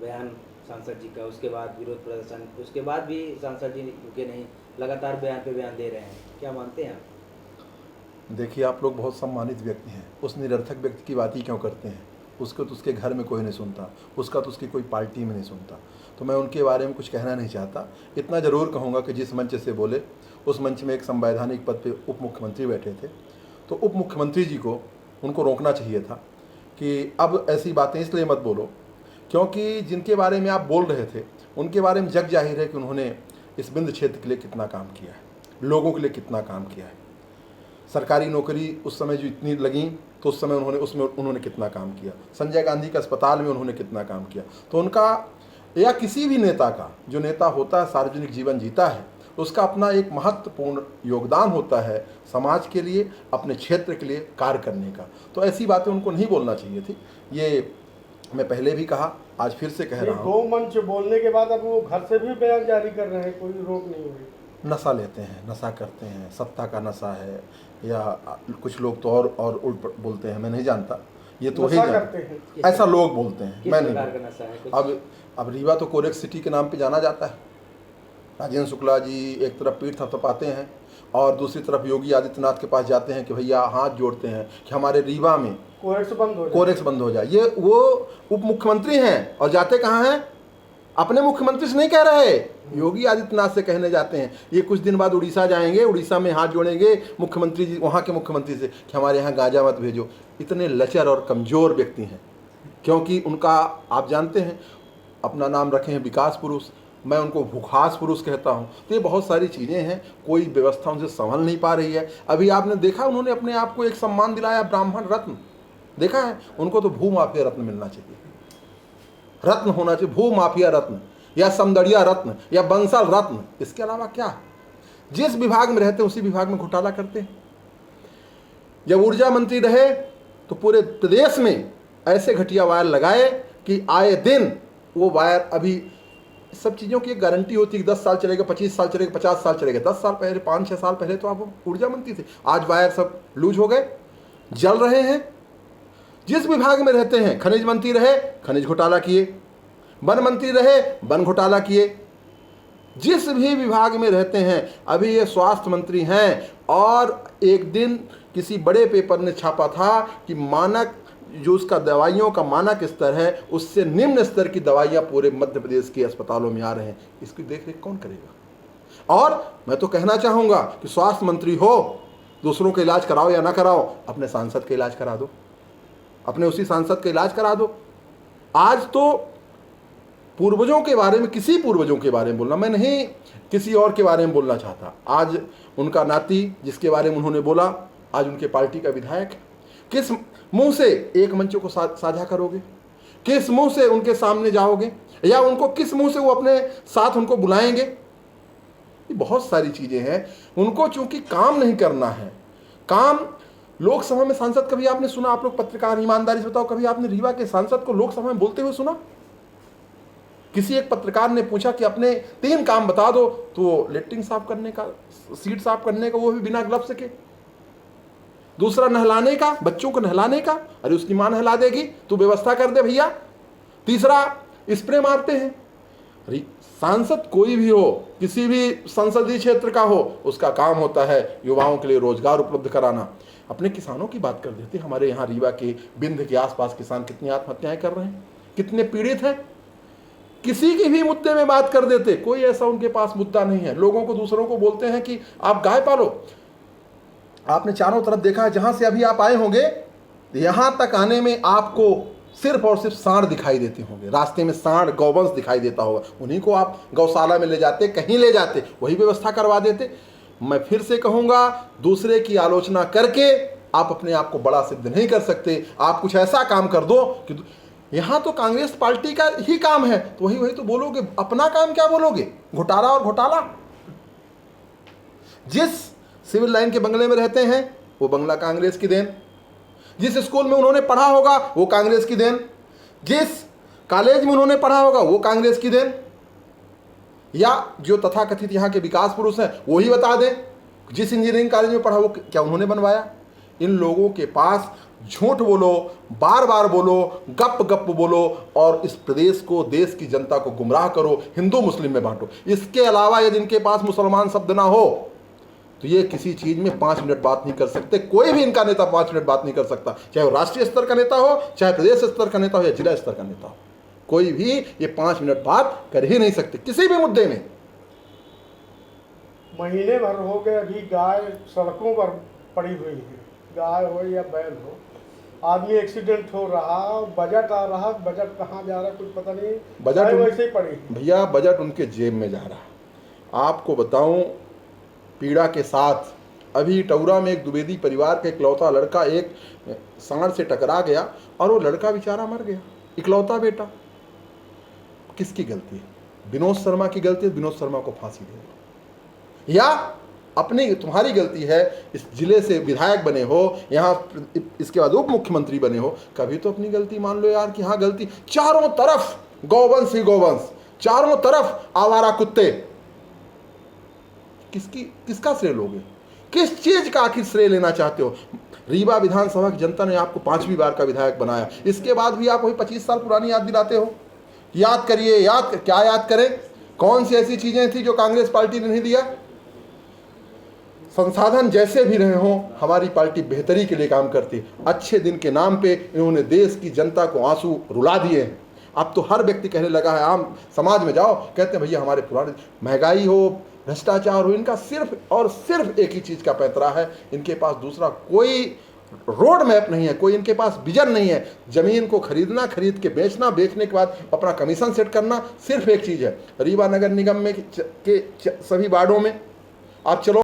बयान सांसद जी का, उसके बाद विरोध प्रदर्शन, उसके बाद भी सांसद जी रुके नहीं, लगातार बयान पे बयान दे रहे हैं, क्या मानते हैं आप? देखिए, आप लोग बहुत सम्मानित व्यक्ति हैं, उस निरर्थक व्यक्ति की बात ही क्यों करते हैं? उसको तो उसके घर में कोई नहीं सुनता, उसका तो उसकी कोई पार्टी में नहीं सुनता, तो मैं उनके बारे में कुछ कहना नहीं चाहता। इतना ज़रूर कहूँगा कि जिस मंच से बोले, उस मंच में एक संवैधानिक पद पे उप मुख्यमंत्री बैठे थे, तो उप मुख्यमंत्री जी को उनको रोकना चाहिए था कि अब ऐसी बातें इसलिए मत बोलो, क्योंकि जिनके बारे में आप बोल रहे थे उनके बारे में जग जाहिर है कि उन्होंने इस बिंद क्षेत्र के लिए कितना काम किया है, लोगों के लिए कितना काम किया है। सरकारी नौकरी उस समय जो इतनी लगी, तो उस समय उन्होंने कितना काम किया, संजय गांधी के अस्पताल में उन्होंने कितना काम किया। तो उनका या किसी भी नेता का, जो नेता होता है सार्वजनिक जीवन जीता है, उसका अपना एक महत्वपूर्ण योगदान होता है समाज के लिए, अपने क्षेत्र के लिए कार्य करने का। तो ऐसी बातें उनको नहीं बोलना चाहिए थी। ये मैं पहले भी कहा, आज फिर से कह रहा हूँ। 2 मंच बोलने के बाद अब वो घर से भी बयान जारी कर रहे हैं, कोई रोक नहीं हुई। नशा लेते हैं, नशा करते हैं, सत्ता का नशा है, या कुछ लोग तो और उल्ट बोलते हैं, मैं नहीं जानता, ये तो ही करते हैं, ऐसा लोग बोलते हैं, मैं नहीं। नशा है अब रीवा तो कोरेक्स सिटी के नाम पे जाना जाता है। राजेंद्र शुक्ला जी एक तरफ पीठ थपथपाते हैं और दूसरी तरफ योगी आदित्यनाथ के पास जाते हैं कि भैया हाथ जोड़ते हैं कि हमारे रीवा में कोरेक्स बंद हो जाए। ये वो उप मुख्यमंत्री हैं और जाते कहाँ हैं? अपने मुख्यमंत्री से नहीं कह रहे, योगी आदित्यनाथ से कहने जाते हैं। ये कुछ दिन बाद उड़ीसा जाएंगे, उड़ीसा में हाथ जोड़ेंगे मुख्यमंत्री जी, वहाँ के मुख्यमंत्री से, कि हमारे यहाँ गांजा मत भेजो। इतने लचर और कमज़ोर व्यक्ति हैं, क्योंकि उनका आप जानते हैं अपना नाम रखे हैं विकास पुरुष, मैं उनको भूखास पुरुष कहता हूँ। तो ये बहुत सारी चीज़ें हैं, कोई व्यवस्था उनसे संभल नहीं पा रही है। अभी आपने देखा उन्होंने अपने आप को एक सम्मान दिलाया, ब्राह्मण रत्न, देखा है? उनको तो भूमाफिया रत्न मिलना चाहिए, रत्न होना चाहिए, भूमाफिया रत्न या समदड़िया रत्न या बंसल रत्न। इसके अलावा क्या? जिस विभाग में रहते हैं उसी विभाग में घोटाला करते हैं। जब ऊर्जा मंत्री रहे तो पूरे प्रदेश में ऐसे घटिया वायर लगाए कि आए दिन वो वायर, अभी सब चीज़ों की एक गारंटी होती है कि 10 साल चलेगा, 25 साल चलेगा, 50 साल चलेगा। 10 साल पहले, 5-6 साल पहले तो आप ऊर्जा मंत्री थे, आज वायर सब लूज हो गए, जल रहे हैं। जिस विभाग में रहते हैं, खनिज मंत्री रहे, खनिज घोटाला किए, वन मंत्री रहे, वन घोटाला किए। जिस भी विभाग में रहते हैं, अभी ये स्वास्थ्य मंत्री हैं, और एक दिन किसी बड़े पेपर ने छापा था कि मानक, जो उसका दवाइयों का मानक स्तर है, उससे निम्न स्तर की दवाइयाँ पूरे मध्य प्रदेश के अस्पतालों में आ रहे हैं। इसकी देखरेख कौन करेगा? और मैं तो कहना चाहूँगा कि स्वास्थ्य मंत्री हो, दूसरों का इलाज कराओ या ना कराओ, अपने सांसद का इलाज करा दो, अपने उसी सांसद का इलाज करा दो। आज तो पूर्वजों के बारे में, किसी पूर्वजों के बारे में बोलना, मैं नहीं किसी और के बारे में बोलना चाहता। आज उनका नाती, जिसके बारे में उन्होंने बोला, आज उनके पार्टी का विधायक है। किस मुंह से एक मंच को साझा करोगे? किस मुंह से उनके सामने जाओगे? या उनको किस मुंह से वो अपने साथ उनको बुलाएंगे? ये बहुत सारी चीजें हैं। उनको चूंकि काम नहीं करना है, काम लोकसभा में सांसद, कभी आपने सुना? आप लोग पत्रकार, ईमानदारी से बताओ, कभी आपने रीवा के सांसद को लोकसभा में बोलते हुए सुना? किसी एक पत्रकार ने पूछा कि अपने 3 काम बता दो, तो लेटरिन साफ करने का, सीट साफ करने का, वो भी बिना ग्लव्स के। दूसरा नहलाने का, बच्चों को नहलाने का, अरे उसकी मां नहला देगी, तू व्यवस्था कर दे भैया। तीसरा स्प्रे मारते हैं। अरे सांसद कोई भी हो, किसी भी संसदीय क्षेत्र का हो, उसका काम होता है युवाओं के लिए रोजगार उपलब्ध कराना। अपने किसानों की बात कर देते, हमारे यहाँ रीवा के, बिंद के आसपास किसान कितनी आत्महत्याएं कर रहे हैं, कितने पीड़ित हैं। किसी के भी मुद्दे में बात कर देते, कोई ऐसा उनके पास मुद्दा नहीं है। लोगों को, दूसरों को बोलते हैं कि आप गाय पालो। आपने चारों तरफ देखा है, जहां से अभी आप आए होंगे, यहां तक आने में आपको सिर्फ और सिर्फ सांड दिखाई देते होंगे। रास्ते में सांड, गौवंश दिखाई देता होगा। उन्हीं को आप गौशाला में ले जाते, कहीं ले जाते, वही व्यवस्था करवा देते। मैं फिर से कहूंगा, दूसरे की आलोचना करके आप अपने आप को बड़ा सिद्ध नहीं कर सकते। आप कुछ ऐसा काम कर दो कि यहां तो कांग्रेस पार्टी का ही काम है, तो वही तो बोलोगे। अपना काम क्या बोलोगे? घोटाला और घोटाला। जिस सिविल लाइन के बंगले में रहते हैं, वो बंगला कांग्रेस की देन। जिस स्कूल में उन्होंने पढ़ा होगा, वो कांग्रेस की देन। जिस कॉलेज में उन्होंने पढ़ा होगा, वो कांग्रेस की देन। या जो तथाकथित यहाँ के विकास पुरुष हैं, वो ही बता दें जिस इंजीनियरिंग कॉलेज में पढ़ा, वो क्या उन्होंने बनवाया? इन लोगों के पास झूठ बोलो, बार बार बोलो, गप गप बोलो और इस प्रदेश को, देश की जनता को गुमराह करो, हिंदू मुस्लिम में बांटो। इसके अलावा यदि इनके पास मुसलमान शब्द ना हो तो ये किसी चीज में 5 मिनट बात नहीं कर सकते। कोई भी इनका नेता 5 मिनट बात नहीं कर सकता, चाहे वो राष्ट्रीय स्तर का नेता हो, चाहे प्रदेश स्तर का नेता हो या जिला स्तर का नेता हो। कोई भी ये 5 मिनट बात कर ही नहीं सकते किसी भी मुद्दे में। महीने भर हो गए, अभी गाय सड़कों पर पड़ी हुई है, गाय हो या बैल हो, आदमी एक्सीडेंट हो रहा, बजट आ रहा, बजट कहाँ जा रहा कुछ पता नहीं, बजट वैसे ही पड़ी। भैया बजट उनके जेब में जा रहा। आपको बताऊं पीड़ा के साथ, अभी टौरा में एक द्विवेदी परिवार का इकलौता लड़का एक सांड से टकरा गया और वो लड़का बेचारा मर गया, इकलौता बेटा। किसकी गलती है? विनोद शर्मा की गलती है, विनोद शर्मा को फांसी दे दो। या अपनी, तुम्हारी गलती है, इस जिले से विधायक बने हो, यहाँ इसके बाद उप मुख्यमंत्री बने हो, कभी तो अपनी गलती मान लो यार कि हाँ गलती। चारों तरफ गौवंश ही गौवंश, चारों तरफ आवारा कुत्ते, किसका श्रेय लोगे? किस चीज का आखिर श्रेय लेना चाहते हो? रीवा विधानसभा की जनता ने आपको 5वीं बार का विधायक बनाया, इसके बाद भी आप वही 25 साल पुरानी याद दिलाते हो। याद करिए, क्या याद करें? कौन सी ऐसी चीजें थी जो कांग्रेस पार्टी ने नहीं दिया? संसाधन जैसे भी रहे हों, हमारी पार्टी बेहतरी के लिए काम करती है। अच्छे दिन के नाम पे इन्होंने देश की जनता को आंसू रुला दिए हैं। अब तो हर व्यक्ति कहने लगा है, आम समाज में जाओ, कहते हैं भैया हमारे पुराने, महंगाई हो, भ्रष्टाचार हो, इनका सिर्फ और सिर्फ एक ही चीज़ का पैंतरा है। इनके पास दूसरा कोई रोड मैप नहीं है, कोई इनके पास विजन नहीं है। जमीन को खरीदना, खरीद के बेचना, बेचने के बाद अपना कमीशन सेट करना, सिर्फ एक चीज़ है। रीवा नगर निगम में के सभी वार्डों में आप चलो,